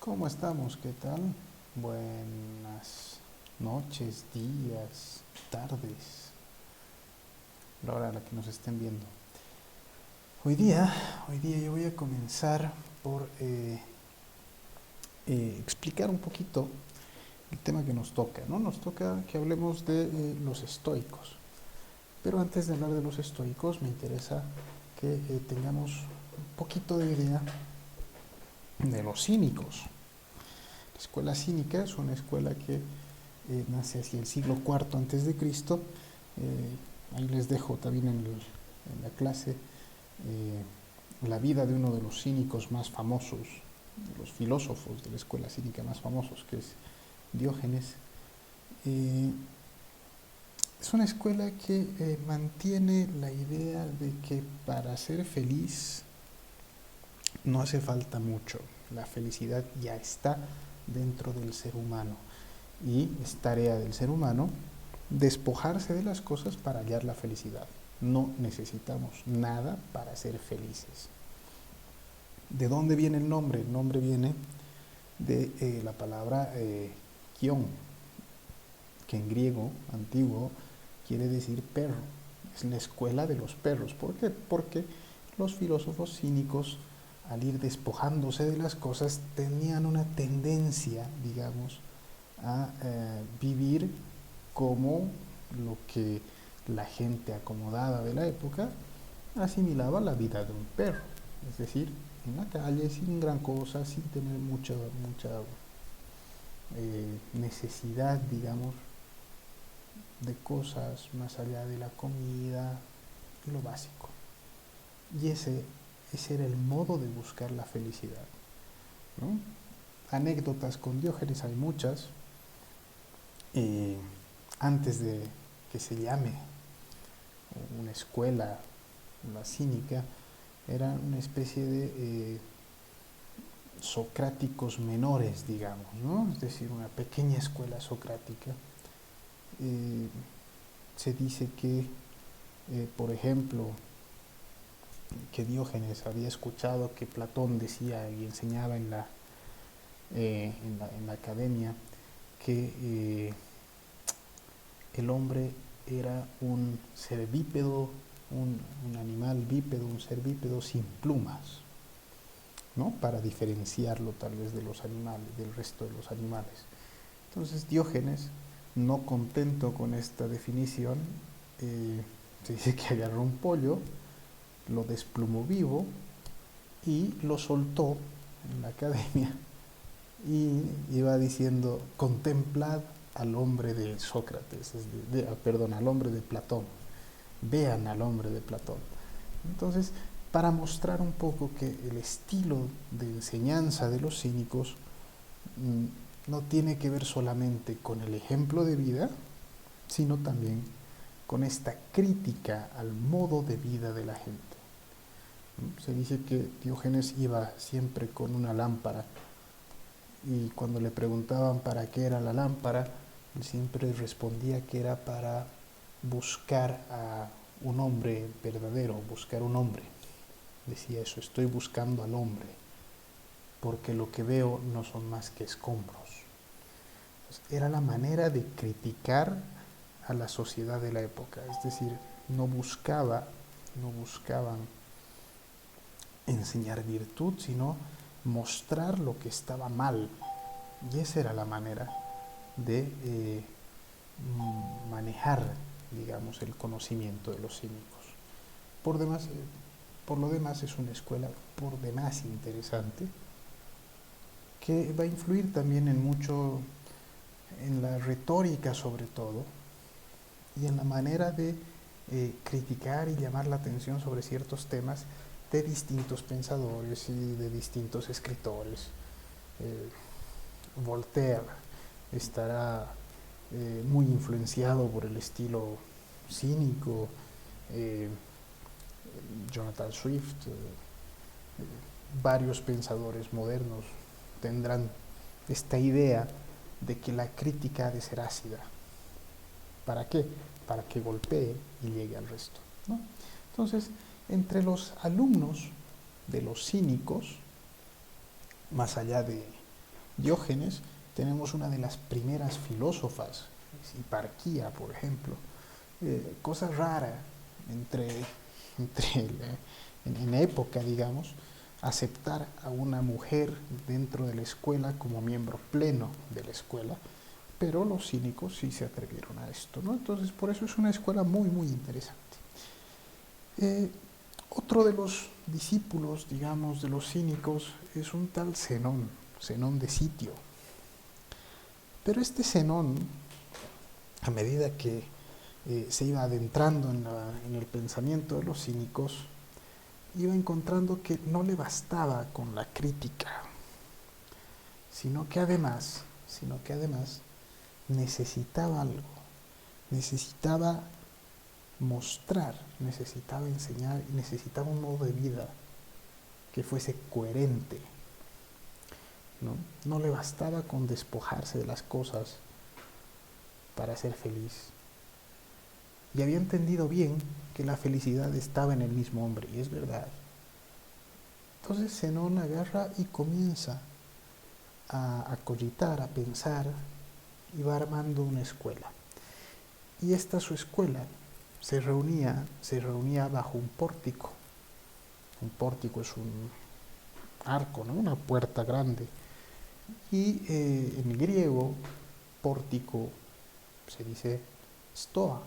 ¿Cómo estamos? ¿Qué tal? Buenas noches, días, tardes, la hora a la que nos estén viendo. Hoy día, yo voy a comenzar por explicar un poquito el tema que nos toca, ¿no? Nos toca que hablemos de los estoicos. Pero antes de hablar de los estoicos, me interesa que tengamos un poquito de idea de los cínicos. La escuela cínica es una escuela que nace hacia el siglo IV antes de Cristo. Ahí les dejo también en la clase la vida de uno de los cínicos más famosos, de los filósofos de la escuela cínica más famosos, que es Diógenes. Eh, es una escuela que mantiene la idea de que para ser feliz no hace falta mucho. La felicidad ya está dentro del ser humano y es tarea del ser humano despojarse de las cosas para hallar la felicidad. No necesitamos nada para ser felices. ¿De dónde viene el nombre? El nombre viene de la palabra kion, que en griego antiguo quiere decir perro. Es la escuela de los perros. ¿Por qué? Porque los filósofos cínicos, al ir despojándose de las cosas, tenían una tendencia, digamos, a vivir como lo que la gente acomodada de la época asimilaba la vida de un perro, es decir, en la calle, sin gran cosa, sin tener mucha necesidad, digamos, de cosas más allá de la comida y lo básico. Y ese era el modo de buscar la felicidad, ¿no? Anécdotas con Diógenes hay muchas. Antes de que se llame una escuela, la cínica, era una especie de socráticos menores, digamos, ¿no? Es decir, una pequeña escuela socrática. Eh, Se dice que, por ejemplo, que Diógenes había escuchado que Platón decía y enseñaba en la academia que el hombre era un ser bípedo, un animal bípedo, un ser bípedo sin plumas, ¿no? Para diferenciarlo tal vez de los animales, del resto de los animales. Entonces Diógenes, no contento con esta definición, se dice que agarró un pollo, lo desplumó vivo y lo soltó en la academia y iba diciendo: contemplad al hombre de Sócrates, perdón, al hombre de Platón, vean al hombre de Platón. Entonces, para mostrar un poco que el estilo de enseñanza de los cínicos no tiene que ver solamente con el ejemplo de vida, sino también con esta crítica al modo de vida de la gente. Se dice que Diógenes iba siempre con una lámpara y cuando le preguntaban para qué era la lámpara, él siempre respondía que era para buscar a un hombre verdadero, buscar un hombre. Decía eso: estoy buscando al hombre, porque lo que veo no son más que escombros. Entonces, era la manera de criticar a la sociedad de la época, es decir, no buscaban enseñar virtud, sino mostrar lo que estaba mal. Y esa era la manera de manejar, digamos, el conocimiento de los cínicos. Por demás, por lo demás, es una escuela por demás interesante, que va a influir también en mucho en la retórica, sobre todo, y en la manera de criticar y llamar la atención sobre ciertos temas de distintos pensadores y de distintos escritores. Voltaire estará muy influenciado por el estilo cínico. eh, Jonathan Swift, varios pensadores modernos tendrán esta idea de que la crítica ha de ser ácida. ¿Para qué? Para que golpee y llegue al resto, ¿no? Entonces, entre los alumnos de los cínicos, más allá Diógenes, tenemos una de las primeras filósofas, Hiparquía, por ejemplo, cosa rara en época, digamos, aceptar a una mujer dentro de la escuela como miembro pleno de la escuela, pero los cínicos sí se atrevieron a esto, ¿no? Entonces, por eso es una escuela muy, muy interesante. Eh, Otro de los discípulos, digamos, de los cínicos es un tal Zenón, Zenón de Sitio. Pero este Zenón, a medida que se iba adentrando en el pensamiento de los cínicos, iba encontrando que no le bastaba con la crítica, sino que además necesitaba algo, necesitaba mostrar, necesitaba enseñar, necesitaba un modo de vida que fuese coherente. ¿No? No le bastaba con despojarse de las cosas para ser feliz. Y había entendido bien que la felicidad estaba en el mismo hombre, y es verdad. Entonces Zenón agarra y comienza a cogitar, a pensar, y va armando una escuela. Y esta su escuela se reunía bajo un pórtico. Un pórtico es un arco, ¿no? Una puerta grande. Y en griego, pórtico se dice stoa.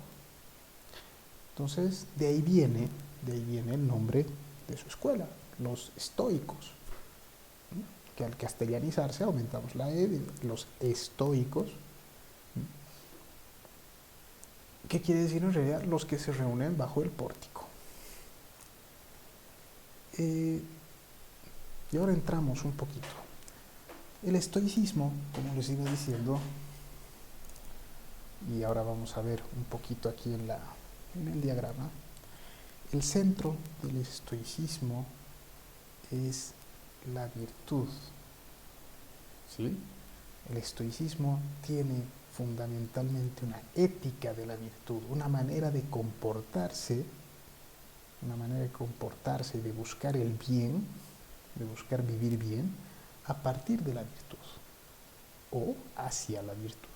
Entonces, de ahí viene el nombre de su escuela, los estoicos, ¿no? Que al castellanizarse aumentamos la E, los estoicos. ¿Qué quiere decir en realidad? Los que se reúnen bajo el pórtico. Y ahora entramos un poquito. El estoicismo, como les iba diciendo, y ahora vamos a ver un poquito aquí en el diagrama, el centro del estoicismo es la virtud. ¿Sí? El estoicismo tiene fundamentalmente una ética de la virtud, una manera de comportarse, de buscar el bien, de buscar vivir bien a partir de la virtud o hacia la virtud.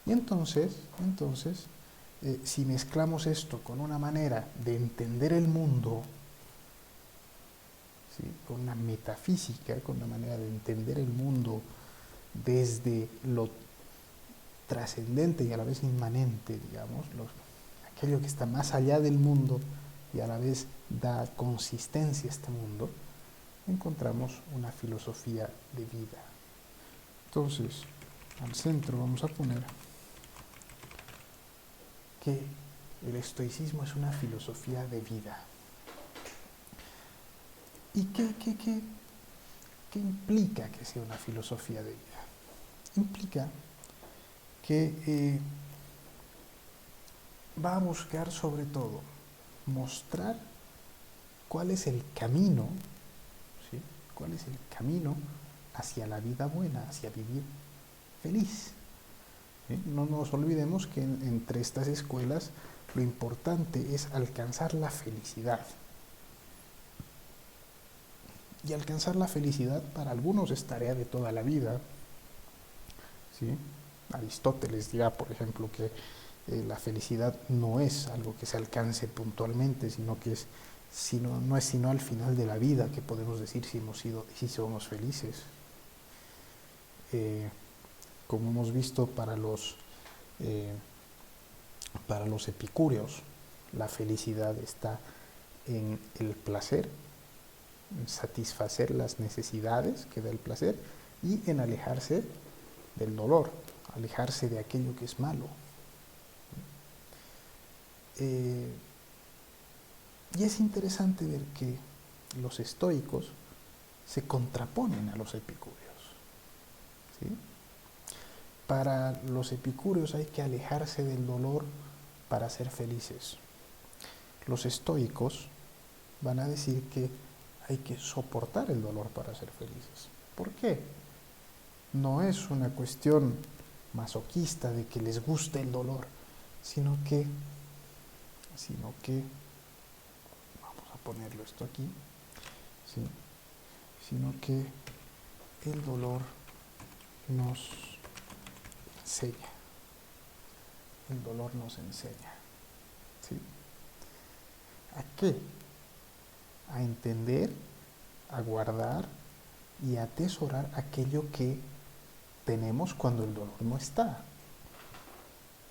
Y entonces si mezclamos esto con una manera de entender el mundo, ¿sí? Con una metafísica, con una manera de entender el mundo desde lo trascendente y a la vez inmanente, digamos, aquello que está más allá del mundo y a la vez da consistencia a este mundo, encontramos una filosofía de vida. Entonces, al centro vamos a poner que el estoicismo es una filosofía de vida. ¿Y qué implica que sea una filosofía de vida? Implica que va a buscar sobre todo mostrar cuál es el camino, ¿sí? Cuál es el camino hacia la vida buena, hacia vivir feliz. ¿Sí? No nos olvidemos que entre estas escuelas lo importante es alcanzar la felicidad. Y alcanzar la felicidad para algunos es tarea de toda la vida. ¿Sí? Aristóteles dirá, por ejemplo, que la felicidad no es algo que se alcance puntualmente, sino que no es sino al final de la vida que podemos decir si somos felices. Como hemos visto para los epicúreos, la felicidad está en el placer, en satisfacer las necesidades que da el placer y en alejarse del dolor, alejarse de aquello que es malo. Y es interesante ver que los estoicos se contraponen a los epicúreos. ¿Sí? Para los epicúreos hay que alejarse del dolor para ser felices. Los estoicos van a decir que hay que soportar el dolor para ser felices. ¿Por qué? No es una cuestión masoquista de que les guste el dolor, sino que vamos a ponerlo esto aquí, ¿sí? Sino que el dolor nos enseña. El dolor nos enseña. ¿Sí? ¿A qué? A entender, a guardar y a atesorar aquello que tenemos cuando el dolor no está.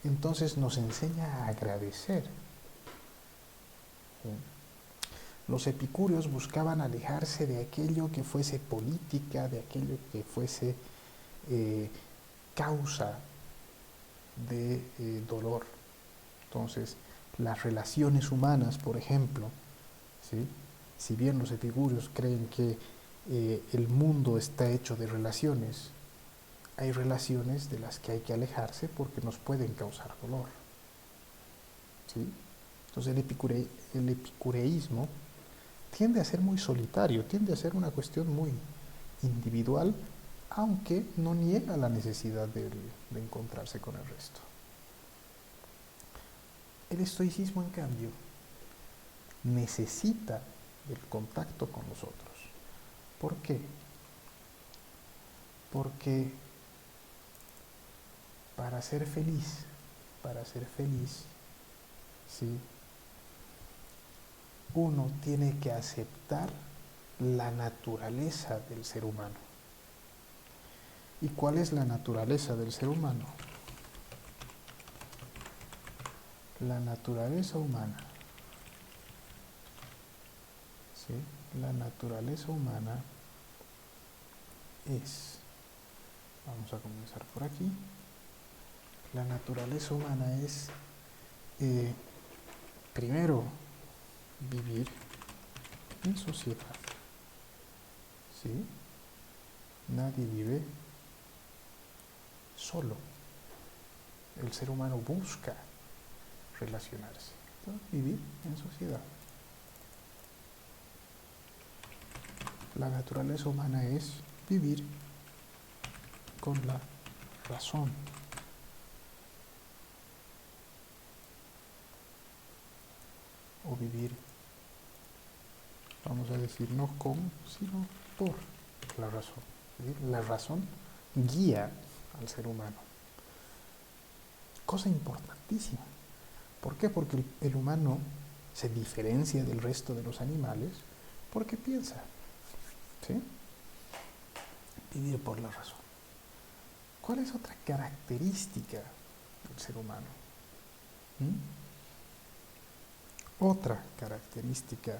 Entonces nos enseña a agradecer. ¿Sí? Los epicúreos buscaban alejarse de aquello que fuese política, de aquello que fuese causa de dolor. Entonces, las relaciones humanas, por ejemplo, ¿sí? Si bien los epicúreos creen que el mundo está hecho de relaciones, hay relaciones de las que hay que alejarse porque nos pueden causar dolor. ¿Sí? Entonces el epicureísmo tiende a ser muy solitario, tiende a ser una cuestión muy individual, aunque no niega la necesidad de encontrarse con el resto. El estoicismo, en cambio, necesita el contacto con los otros. ¿Por qué? Porque para ser feliz, ¿sí? Uno tiene que aceptar la naturaleza del ser humano. ¿Y cuál es la naturaleza del ser humano? La naturaleza humana, ¿sí? La naturaleza humana es, vamos a comenzar por aquí, la naturaleza humana es, primero, vivir en sociedad, ¿sí? Nadie vive solo. El ser humano busca relacionarse, entonces, vivir en sociedad. La naturaleza humana es vivir con la razón. O vivir, vamos a decir, no con, sino por la razón. ¿Sí? La razón guía al ser humano. Cosa importantísima. ¿Por qué? Porque el humano se diferencia del resto de los animales porque piensa. ¿Sí? Vivir por la razón. ¿Cuál es otra característica del ser humano? Otra característica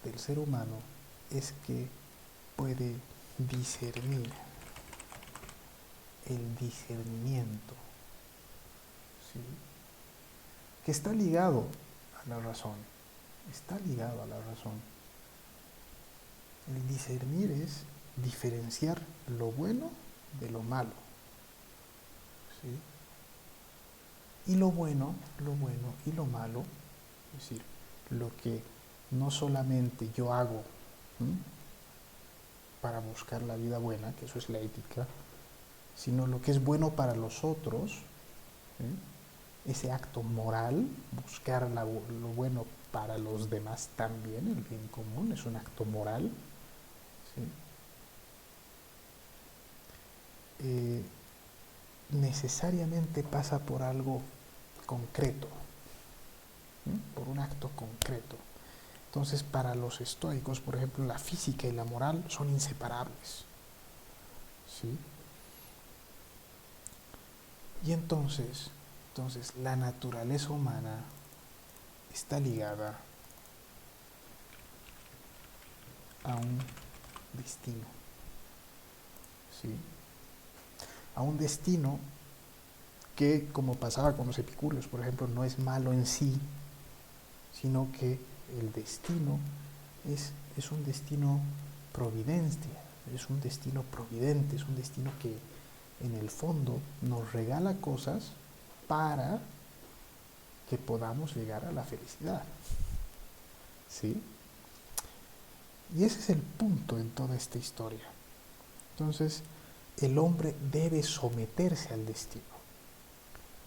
del ser humano es que puede discernir. El discernimiento, ¿sí? Que está ligado a la razón. Está ligado a la razón. El discernir es diferenciar lo bueno de lo malo. ¿Sí? Y lo bueno y lo malo, es decir, lo que no solamente yo hago para buscar la vida buena, que eso es la ética, sino lo que es bueno para los otros, ¿sí? Ese acto moral, buscar lo bueno para los demás también, el bien común, es un acto moral. ¿Sí? Necesariamente pasa por algo concreto, ¿sí? Por un acto concreto. Entonces, para los estoicos, por ejemplo, la física y la moral son inseparables. ¿Sí? Y entonces la naturaleza humana está ligada a un destino. ¿Sí? A un destino que, como pasaba con los epicúreos, por ejemplo, no es malo en sí, sino que el destino es un destino providencia, es un destino providente, es un destino que en el fondo nos regala cosas para que podamos llegar a la felicidad. ¿Sí? Y ese es el punto en toda esta historia. Entonces, el hombre debe someterse al destino.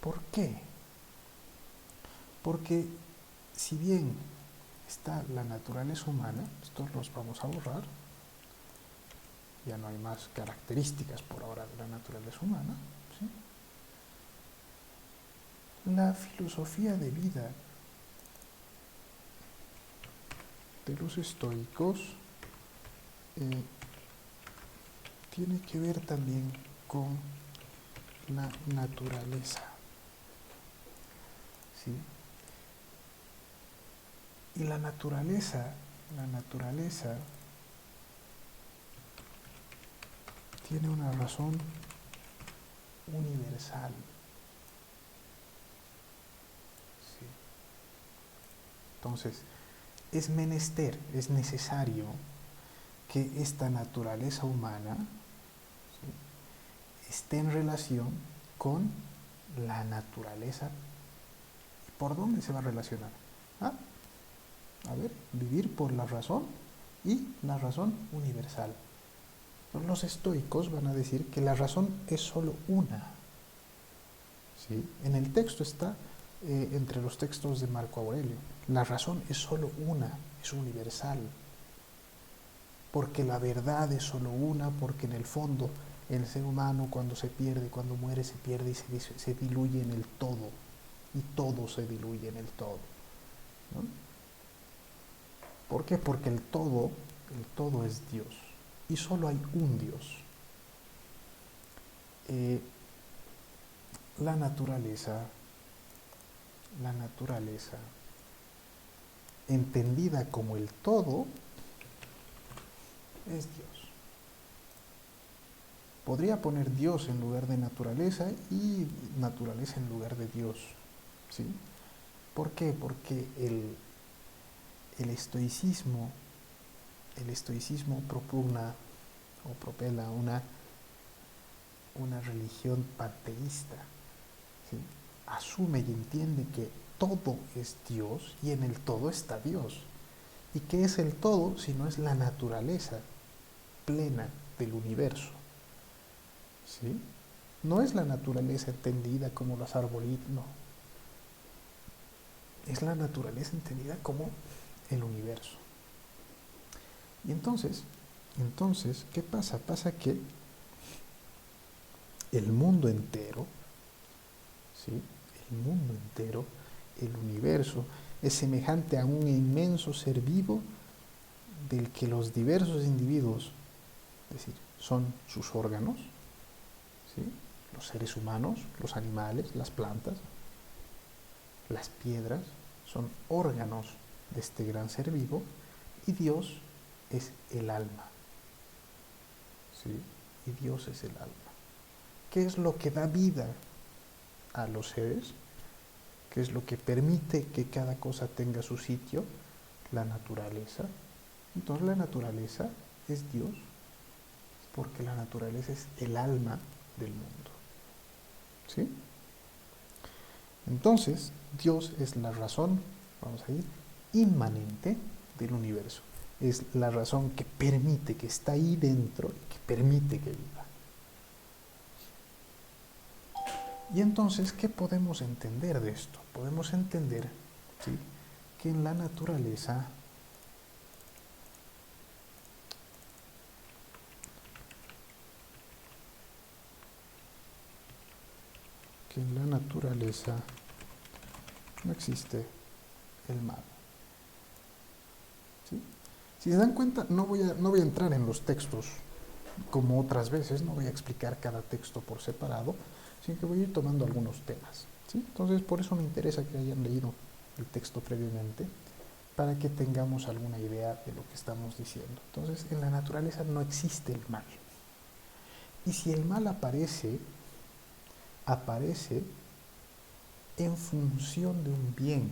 ¿Por qué? Porque si bien está la naturaleza humana, estos los vamos a borrar, ya no hay más características por ahora de la naturaleza humana, ¿sí? La filosofía de vida de los estoicos tiene que ver también con la naturaleza, ¿sí? Y la naturaleza tiene una razón universal, ¿sí? Entonces, es menester, es necesario que esta naturaleza humana, ¿sí?, esté en relación con la naturaleza. ¿Por dónde se va a relacionar? ¿Ah? A ver, vivir por la razón y la razón universal. Los estoicos van a decir que la razón es solo una, ¿sí? En el texto está, entre los textos de Marco Aurelio, la razón es solo una, es universal, porque la verdad es solo una, porque en el fondo el ser humano cuando se pierde, cuando muere, se pierde y se diluye en el todo, y todo se diluye en el todo, ¿no? ¿Por qué? Porque el todo es Dios, y solo hay un Dios. La naturaleza, entendida como el todo, es Dios. Podría poner Dios en lugar de naturaleza y naturaleza en lugar de Dios, ¿sí? ¿Por qué? Porque el estoicismo propugna o propela una religión panteísta, ¿sí? Asume y entiende que todo es Dios y en el todo está Dios. ¿Y qué es el todo si no es la naturaleza plena del universo? ¿Sí? No es la naturaleza entendida como los arbolitos, no. Es la naturaleza entendida como el universo. Y entonces, ¿qué pasa? Pasa que el mundo entero, ¿sí?, el mundo entero, el universo, es semejante a un inmenso ser vivo del que los diversos individuos, es decir, son sus órganos, ¿sí?, los seres humanos, los animales, las plantas, las piedras, son órganos de este gran ser vivo, y Dios es el alma, ¿sí? Y Dios es el alma. ¿Qué es lo que da vida a los seres? ¿Qué es lo que permite que cada cosa tenga su sitio? La naturaleza. Entonces la naturaleza es Dios, porque la naturaleza es el alma del mundo, ¿sí? Entonces, Dios es la razón, vamos a ir, inmanente del universo. Es la razón que permite, que está ahí dentro, que permite que viva. Y entonces, ¿qué podemos entender de esto? Podemos entender, ¿sí?, que en la naturaleza no existe el mal, ¿sí? Si se dan cuenta, no voy a entrar en los textos como otras veces, no voy a explicar cada texto por separado, sino que voy a ir tomando algunos temas, ¿sí? Entonces, por eso me interesa que hayan leído el texto previamente, para que tengamos alguna idea de lo que estamos diciendo. Entonces, en la naturaleza no existe el mal. Y si el mal aparece en función de un bien.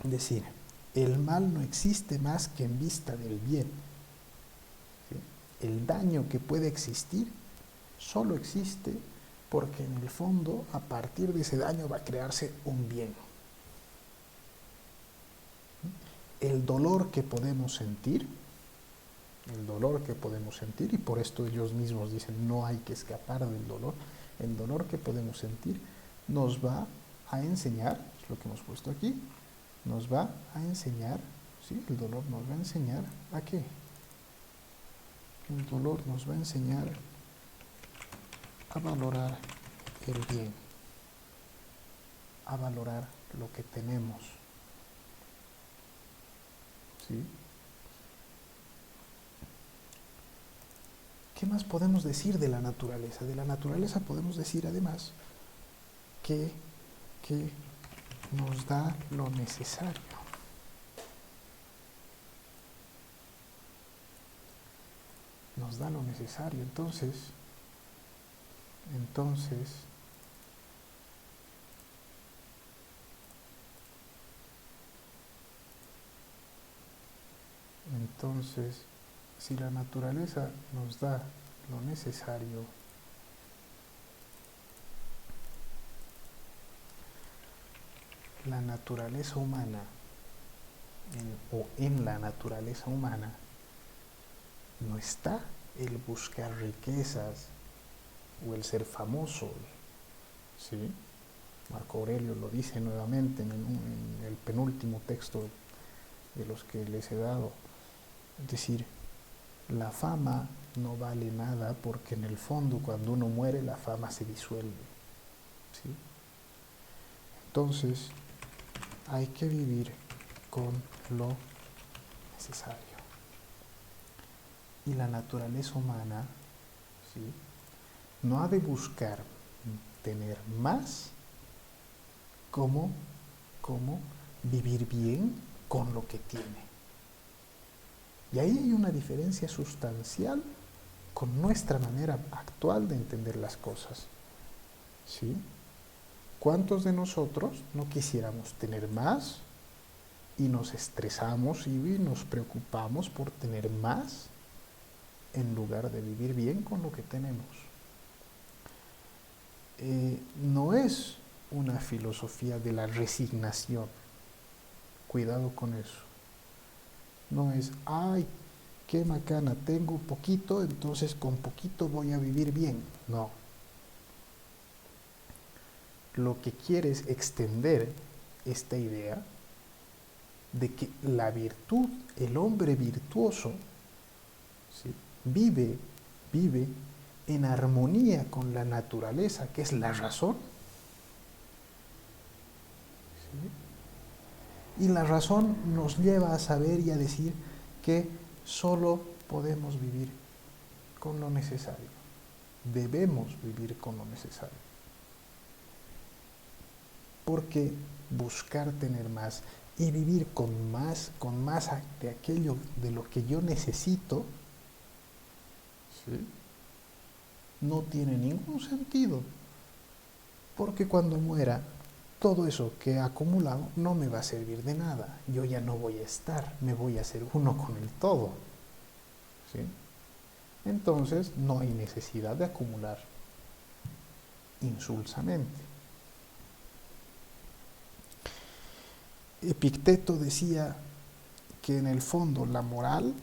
Es decir, el mal no existe más que en vista del bien, ¿sí? El daño que puede existir solo existe porque en el fondo, a partir de ese daño va a crearse un bien. El dolor que podemos sentir, y por esto ellos mismos dicen no hay que escapar del dolor, el dolor que podemos sentir nos va a enseñar, es lo que hemos puesto aquí, nos va a enseñar, ¿sí?, el dolor nos va a enseñar ¿a qué? El dolor nos va a enseñar a valorar el bien, a valorar lo que tenemos. ¿Sí? ¿Qué más podemos decir de la naturaleza? De la naturaleza podemos decir además que nos da lo necesario. Nos da lo necesario. Entonces, si la naturaleza nos da lo necesario, la naturaleza humana, en la naturaleza humana, no está el buscar riquezas o el ser famoso, ¿sí? Marco Aurelio lo dice nuevamente en el penúltimo texto de los que les he dado. Es decir, la fama no vale nada porque en el fondo cuando uno muere la fama se disuelve, ¿sí? Entonces hay que vivir con lo necesario. Y la naturaleza humana, ¿sí?, no ha de buscar tener más como vivir bien con lo que tiene. Y ahí hay una diferencia sustancial con nuestra manera actual de entender las cosas, ¿sí? ¿Cuántos de nosotros no quisiéramos tener más y nos estresamos y nos preocupamos por tener más en lugar de vivir bien con lo que tenemos? No es una filosofía de la resignación, cuidado con eso. No es, ay, qué macana, tengo poquito, entonces con poquito voy a vivir bien. No. Lo que quiere es extender esta idea de que la virtud, el hombre virtuoso, ¿sí?, vive en armonía con la naturaleza, que es la razón. ¿Sí? Y la razón nos lleva a saber y a decir que solo podemos vivir con lo necesario. Debemos vivir con lo necesario. Porque buscar tener más y vivir con más de aquello de lo que yo necesito, ¿sí?, no tiene ningún sentido. Porque cuando muera, todo eso que he acumulado no me va a servir de nada. Yo ya no voy a estar, me voy a hacer uno con el todo. ¿Sí? Entonces no hay necesidad de acumular insulsamente. Epicteto decía que en el fondo la moral,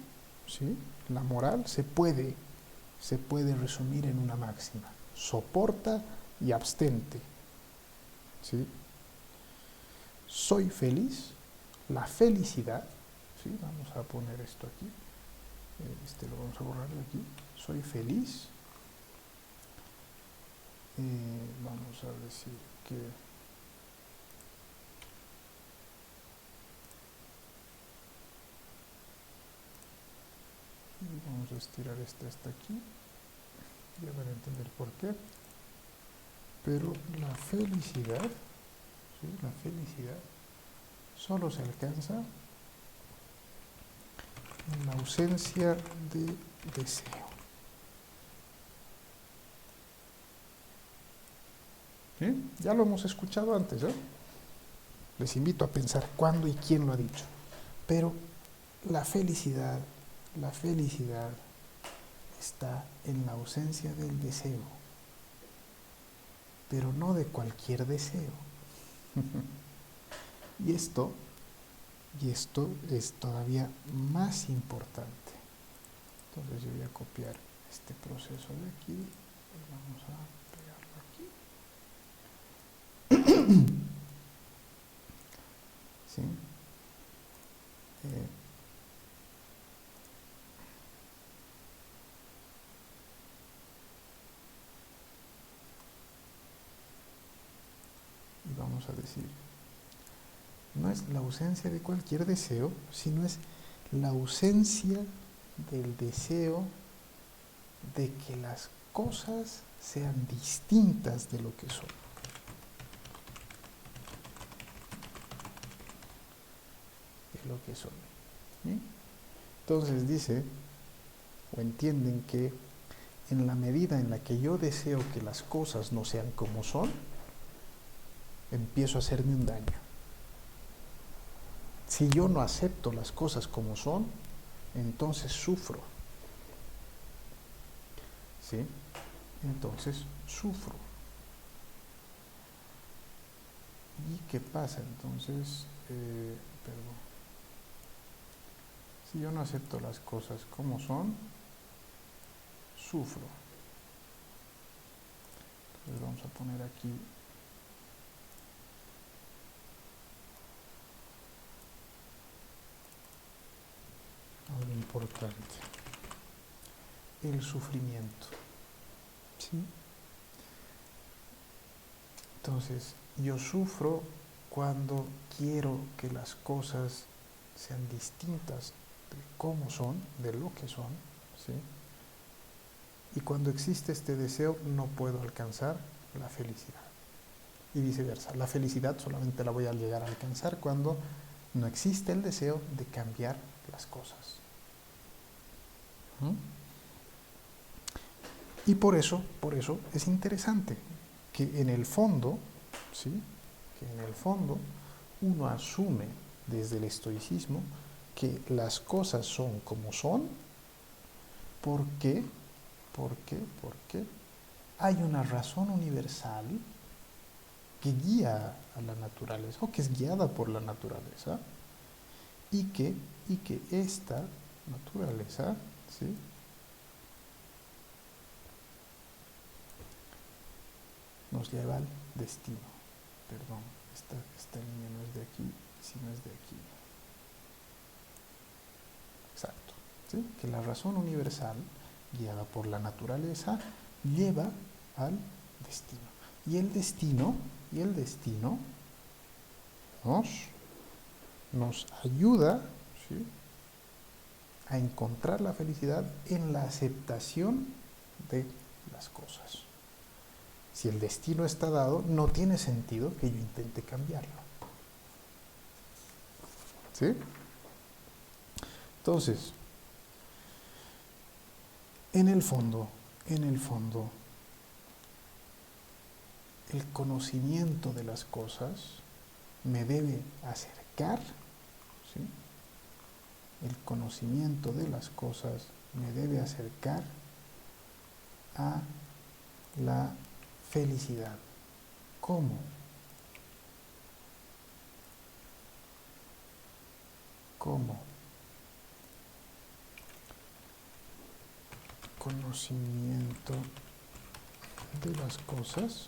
¿sí?, la moral se puede resumir en una máxima: soporta y abstente. ¿Sí? Soy feliz, la felicidad, ¿sí?, vamos a poner esto aquí, lo vamos a borrar de aquí. Soy feliz, vamos a decir que vamos a estirar este hasta aquí, ya van a entender por qué. Pero la felicidad, ¿sí?, la felicidad solo se alcanza en la ausencia de deseo. ¿Sí? Ya lo hemos escuchado antes, ¿eh? Les invito a pensar cuándo y quién lo ha dicho. Pero la felicidad está en la ausencia del deseo, pero no de cualquier deseo. Y esto es todavía más importante. Entonces yo voy a copiar este proceso de aquí y vamos a pegarlo aquí. ¿Sí? vamos a decir, no es la ausencia de cualquier deseo, sino es la ausencia del deseo de que las cosas sean distintas de lo que son. De lo que son. ¿Sí? Entonces dice, o entienden que en la medida en la que yo deseo que las cosas no sean como son, empiezo a hacerme un daño. Si yo no acepto las cosas como son, entonces sufro. ¿Sí? Entonces sufro. ¿Y qué pasa? Entonces, perdón. Si yo no acepto las cosas como son, sufro. Entonces vamos a poner aquí algo importante. El sufrimiento. ¿Sí? Entonces, yo sufro cuando quiero que las cosas sean distintas de cómo son, de lo que son, ¿sí? Y cuando existe este deseo, no puedo alcanzar la felicidad. Y viceversa, la felicidad solamente la voy a llegar a alcanzar cuando no existe el deseo de cambiar las cosas. ¿Mm? Y por eso es interesante que en el fondo, ¿sí? Que en el fondo uno asume desde el estoicismo que las cosas son como son. ¿Por qué? Porque hay una razón universal que guía a la naturaleza, o que es guiada por la naturaleza, y que esta naturaleza, ¿sí? nos lleva al destino. Perdón, esta línea no es de aquí, sino es de aquí. Exacto. ¿Sí? Que la razón universal, guiada por la naturaleza, lleva al destino. Y el destino nos ayuda, ¿sí? a encontrar la felicidad en la aceptación de las cosas. Si el destino está dado, no tiene sentido que yo intente cambiarlo. ¿Sí? Entonces, en el fondo, el conocimiento de las cosas me debe acercar, ¿sí? El conocimiento de las cosas me debe acercar a la felicidad. ¿Cómo? ¿Cómo? Conocimiento de las cosas,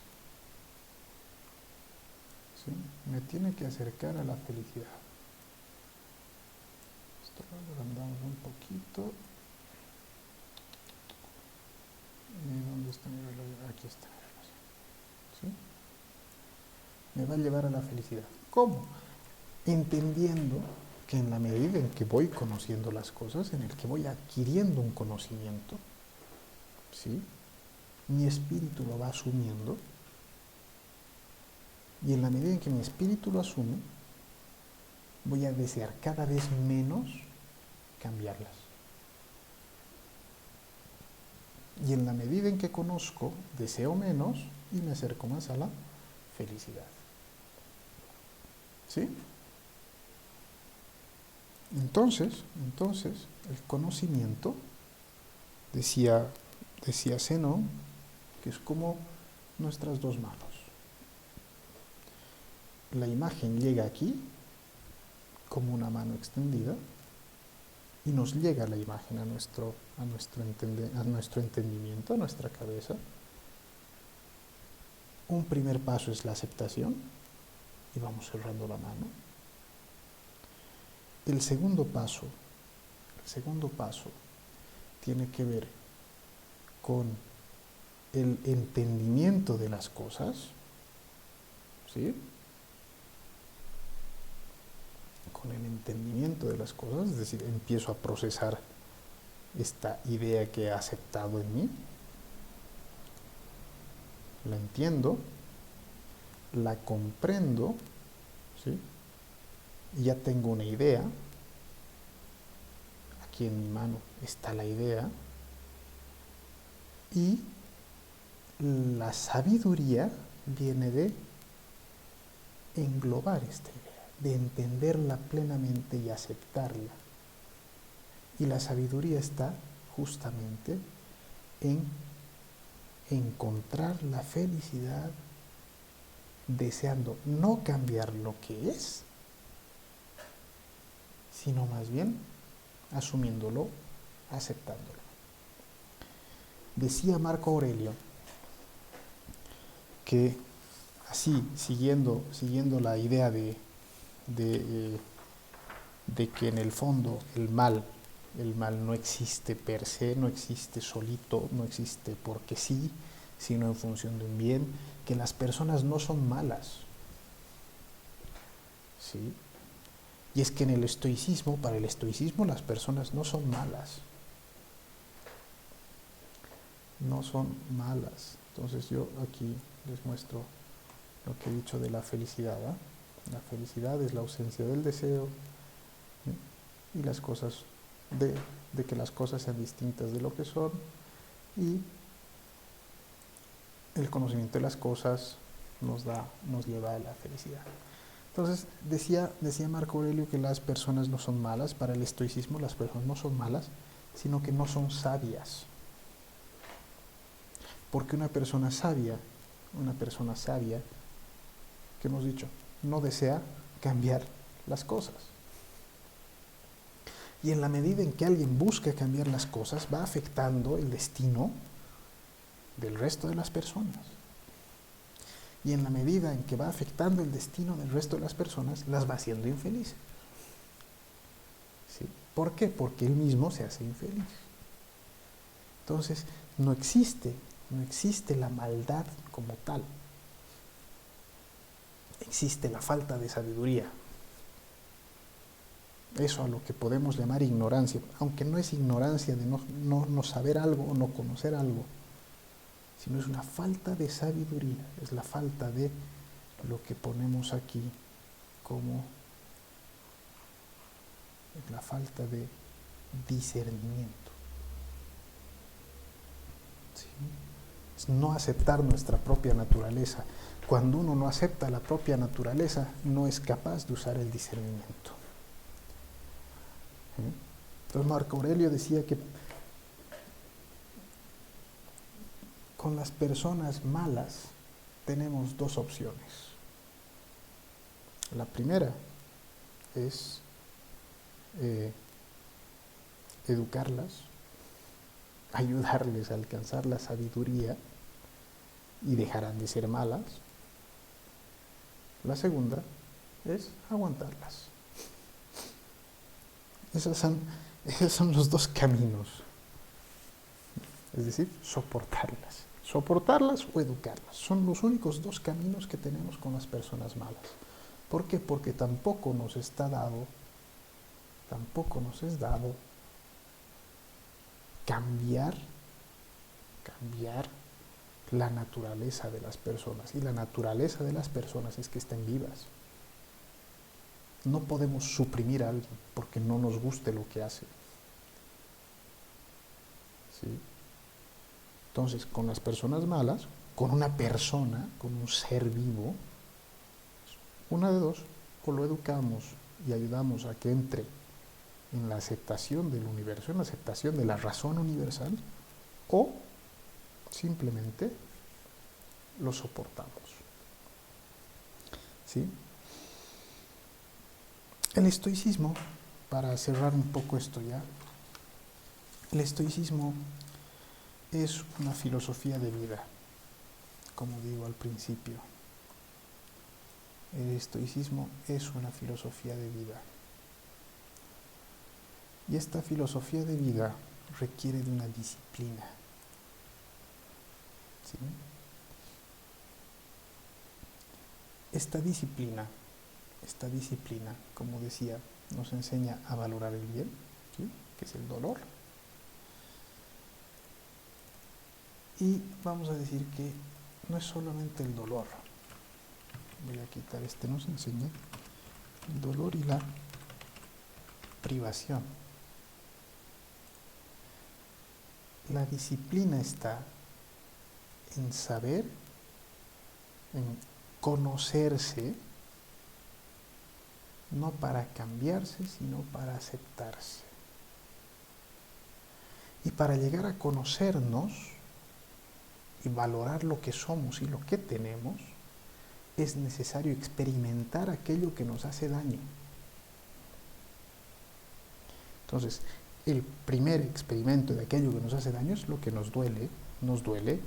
¿sí? me tiene que acercar a la felicidad. Esto lo agrandamos un poquito. ¿Dónde está mi reloj? Aquí está mi reloj. ¿Sí? Me va a llevar a la felicidad. ¿Cómo? Entendiendo que en la medida en que voy conociendo las cosas, en el que voy adquiriendo un conocimiento, ¿sí? mi espíritu lo va asumiendo, y en la medida en que mi espíritu lo asume, voy a desear cada vez menos cambiarlas. Y en la medida en que conozco, deseo menos y me acerco más a la felicidad. ¿Sí? Entonces, el conocimiento, decía Zenón, que es como nuestras dos manos. La imagen llega aquí como una mano extendida y nos llega la imagen a nuestro entendimiento, a nuestra cabeza. Un primer paso es la aceptación y vamos cerrando la mano. El segundo paso tiene que ver con el entendimiento de las cosas, ¿sí? con el entendimiento de las cosas, es decir, empiezo a procesar esta idea que he aceptado en mí, la entiendo, la comprendo, ¿sí? Y ya tengo una idea, aquí en mi mano está la idea, y la sabiduría viene de englobar esta idea, de entenderla plenamente y aceptarla. Y la sabiduría está justamente en encontrar la felicidad deseando no cambiar lo que es, sino más bien asumiéndolo, aceptándolo. Decía Marco Aurelio que así, siguiendo la idea de que en el fondo el mal no existe per se, no existe solito, no existe porque sí, sino en función de un bien, que las personas no son malas, ¿sí? Y es que en el estoicismo, para el estoicismo, las personas no son malas, no son malas. Entonces yo aquí les muestro lo que he dicho de la felicidad, ¿eh? La felicidad es la ausencia del deseo, ¿sí? Y las cosas, de que las cosas sean distintas de lo que son, y el conocimiento de las cosas nos lleva a la felicidad. Entonces decía Marco Aurelio que las personas no son malas. Para el estoicismo las personas no son malas, sino que no son sabias. Porque una persona sabia, que hemos dicho, no desea cambiar las cosas. Y en la medida en que alguien busca cambiar las cosas, va afectando el destino del resto de las personas. Y en la medida en que va afectando el destino del resto de las personas, las va haciendo infelices. ¿Sí? ¿Por qué? Porque él mismo se hace infeliz. Entonces, no existe la maldad como tal. Existe la falta de sabiduría. Eso a lo que podemos llamar ignorancia, aunque no es ignorancia de no saber algo o no conocer algo, sino es una falta de sabiduría, es la falta de lo que ponemos aquí como la falta de discernimiento. ¿Sí? Es no aceptar nuestra propia naturaleza. Cuando uno no acepta la propia naturaleza, no es capaz de usar el discernimiento. ¿Sí? Entonces Marco Aurelio decía que con las personas malas tenemos dos opciones. La primera es educarlas, ayudarles a alcanzar la sabiduría y dejarán de ser malas. La segunda es aguantarlas. Esos son los dos caminos. Es decir, soportarlas o educarlas. Son los únicos dos caminos que tenemos con las personas malas. ¿Por qué? Porque tampoco nos es dado cambiar la naturaleza de las personas. Y la naturaleza de las personas es que estén vivas. No podemos suprimir a alguien porque no nos guste lo que hace. ¿Sí? Entonces, con las personas malas, con una persona, con un ser vivo, una de dos, o lo educamos y ayudamos a que entre en la aceptación del universo, en la aceptación de la razón universal, o simplemente lo soportamos. ¿Sí? El estoicismo, para cerrar un poco esto ya, el estoicismo es una filosofía de vida, como digo al principio. El estoicismo es una filosofía de vida. Y esta filosofía de vida requiere de una disciplina. ¿Sí? Esta disciplina, como decía, nos enseña a valorar el bien, ¿sí? Que es el dolor. Y vamos a decir que no es solamente el dolor. Voy a quitar nos enseña el dolor y la privación. La disciplina está en saber, en conocerse, no para cambiarse, sino para aceptarse. Y para llegar a conocernos y valorar lo que somos y lo que tenemos, es necesario experimentar aquello que nos hace daño. Entonces, el primer experimento de aquello que nos hace daño es lo que nos duele. Nos duele,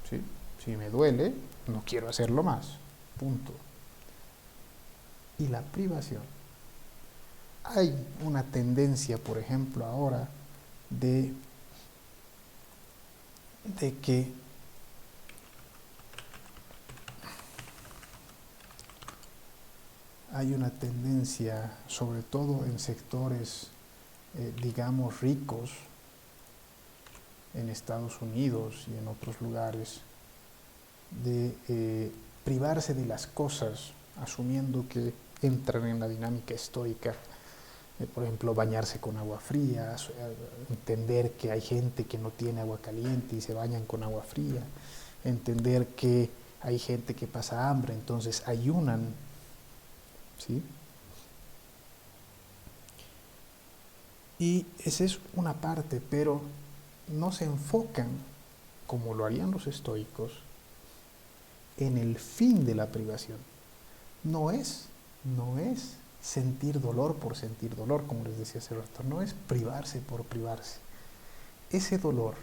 ¿sí? Si me duele, no quiero hacerlo más. Punto. Y la privación. Hay una tendencia, por ejemplo, ahora de que hay una tendencia, sobre todo en sectores, digamos, ricos, en Estados Unidos y en otros lugares, de privarse de las cosas, asumiendo que entran en la dinámica estoica. Por ejemplo, bañarse con agua fría, entender que hay gente que no tiene agua caliente y se bañan con agua fría, entender que hay gente que pasa hambre, entonces ayunan, ¿sí? Y esa es una parte, pero no se enfocan, como lo harían los estoicos, en el fin de la privación. No es sentir dolor por sentir dolor, como les decía hace rato, no es privarse por privarse. Ese dolor,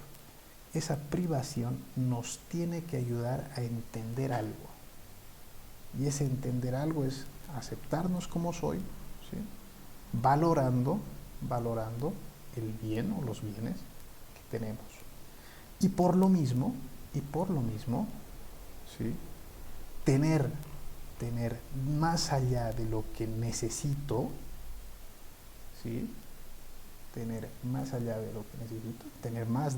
esa privación nos tiene que ayudar a entender algo. Y ese entender algo es aceptarnos como soy, ¿sí? valorando el bien o los bienes que tenemos. Y por lo mismo, ¿sí? tener más allá de lo que necesito, ¿sí? Tener más allá de lo que necesito, tener más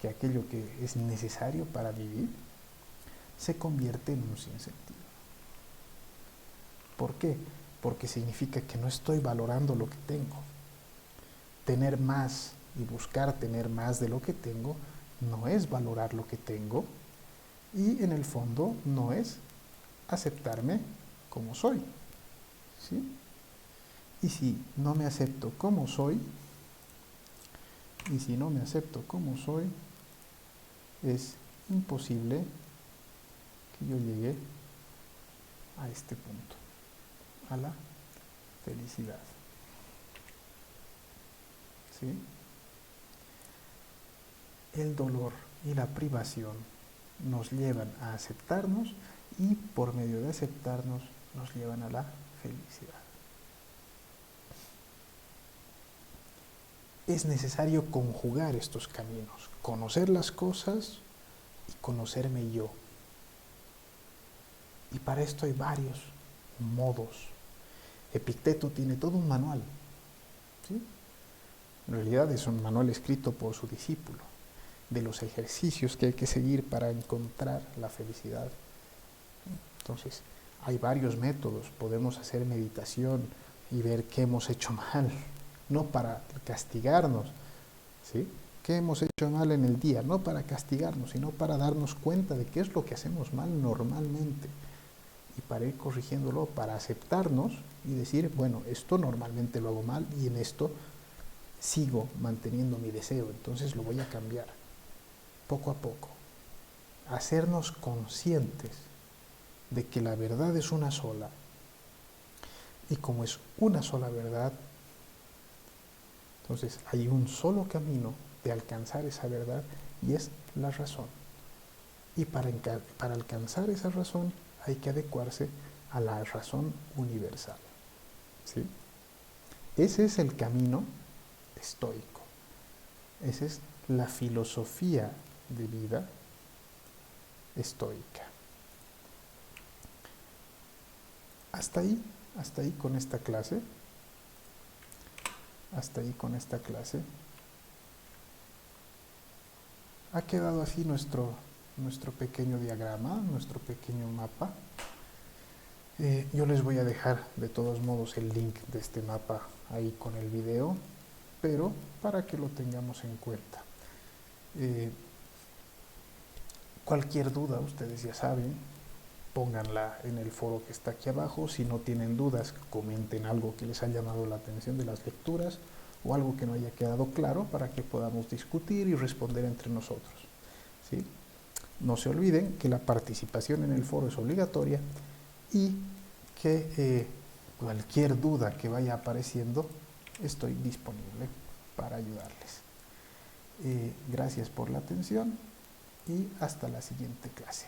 que aquello que es necesario para vivir, se convierte en un sinsentido. ¿Por qué? Porque significa que no estoy valorando lo que tengo. Tener más y buscar tener más de lo que tengo no es valorar lo que tengo, y en el fondo no es aceptarme como soy, ¿sí? Y si no me acepto como soy, es imposible que yo llegue a este punto, a la felicidad, ¿sí? El dolor y la privación nos llevan a aceptarnos, y por medio de aceptarnos nos llevan a la felicidad. Es necesario conjugar estos caminos, conocer las cosas y conocerme yo. Y para esto hay varios modos. Epicteto tiene todo un manual, ¿sí? En realidad es un manual escrito por su discípulo, de los ejercicios que hay que seguir para encontrar la felicidad. Entonces, hay varios métodos. Podemos hacer meditación y ver qué hemos hecho mal, no para castigarnos, ¿sí? ¿Qué hemos hecho mal en el día? No para castigarnos, sino para darnos cuenta de qué es lo que hacemos mal normalmente, y para ir corrigiéndolo, para aceptarnos y decir, bueno, esto normalmente lo hago mal y en esto sigo manteniendo mi deseo, entonces lo voy a cambiar poco a poco. Hacernos conscientes de que la verdad es una sola, y como es una sola verdad, entonces hay un solo camino de alcanzar esa verdad, y es la razón. Y para alcanzar esa razón hay que adecuarse a la razón universal, ¿sí? Ese es el camino estoico. Esa es la filosofía de vida estoica. Hasta ahí hasta ahí con esta clase. Hasta ahí con esta clase. Ha quedado así nuestro pequeño diagrama, nuestro pequeño mapa. Yo les voy a dejar de todos modos el link de este mapa ahí con el video, pero para que lo tengamos en cuenta. Cualquier duda, ustedes ya saben, pónganla en el foro que está aquí abajo. Si no tienen dudas, comenten algo que les haya llamado la atención de las lecturas o algo que no haya quedado claro para que podamos discutir y responder entre nosotros, ¿sí? No se olviden que la participación en el foro es obligatoria y que cualquier duda que vaya apareciendo estoy disponible para ayudarles. Gracias por la atención y hasta la siguiente clase.